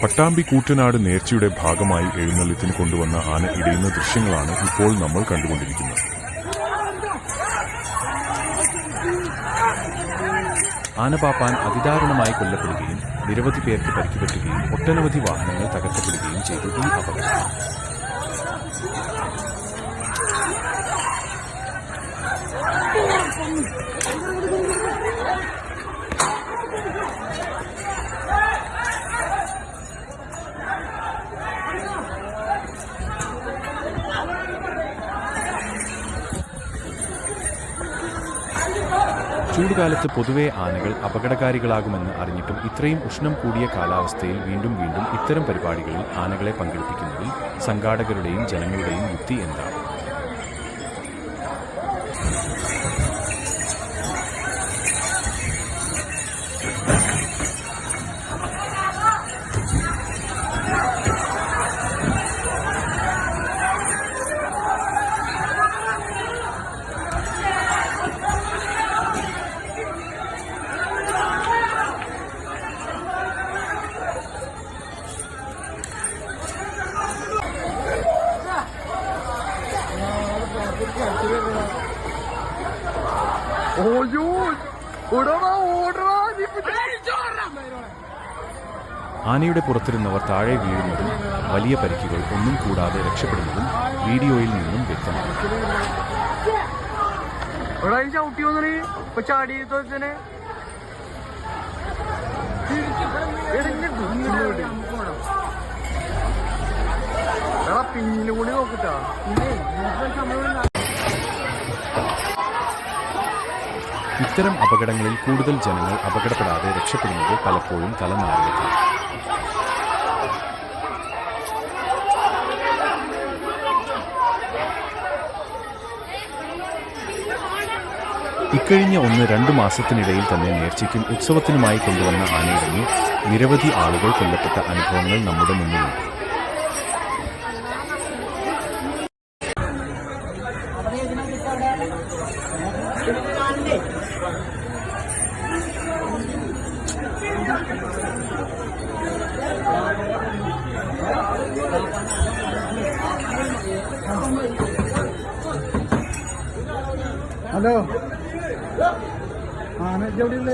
പട്ടാമ്പി കൂറ്റനാട് നേർച്ചയുടെ ഭാഗമായി എഴുന്നള്ളത്തിന് കൊണ്ടുവന്ന ആന ഇടയുന്ന ദൃശ്യങ്ങളാണ് ഇപ്പോൾ നമ്മൾ കണ്ടുകൊണ്ടിരിക്കുന്നത്. ആനപാപ്പാൻ അതിദാരുണമായി കൊല്ലപ്പെടുകയും നിരവധി പേർക്ക് പരിക്കുപറ്റുകയും ഒട്ടനവധി വാഹനങ്ങൾ തകർക്കപ്പെടുകയും ചെയ്തു. ഈ അപകടം ചൂടുകാലത്ത് പൊതുവെ ആനകൾ അപകടകാരികളാകുമെന്ന് അറിഞ്ഞിട്ടും ഇത്രയും ഉഷ്ണം കൂടിയ കാലാവസ്ഥയിൽ വീണ്ടും ഇത്തരം പരിപാടികളിൽ ആനകളെ പങ്കെടുപ്പിക്കുന്നതിൽ സംഘാടകരുടെയും ജനങ്ങളുടെയും യുക്തി എന്താണ്? ആനയുടെ പുറത്തിരുന്നവർ താഴെ വീഴുന്നതും വലിയ പരിക്കുകൾ ഒന്നും കൂടാതെ രക്ഷപ്പെടുന്നതും വീഡിയോയിൽ നിന്നും വ്യക്തമാണ്. ഇത്തരം അപകടങ്ങളിൽ കൂടുതൽ ജനങ്ങൾ അപകടപ്പെടാതെ രക്ഷപ്പെടുന്നത് പലപ്പോഴും തലനാരിഴക്കാണ്. ഇക്കഴിഞ്ഞ 1-2 മാസത്തിനിടയിൽ തന്നെ നേർച്ചയ്ക്കും ഉത്സവത്തിനുമായി കൊണ്ടുവന്ന ആനയിറങ്ങി നിരവധി ആളുകൾ കൊല്ലപ്പെട്ട അനുഭവങ്ങൾ നമ്മുടെ മുന്നിലുണ്ട്. ഹലോ ആന എവിടെയുള്ള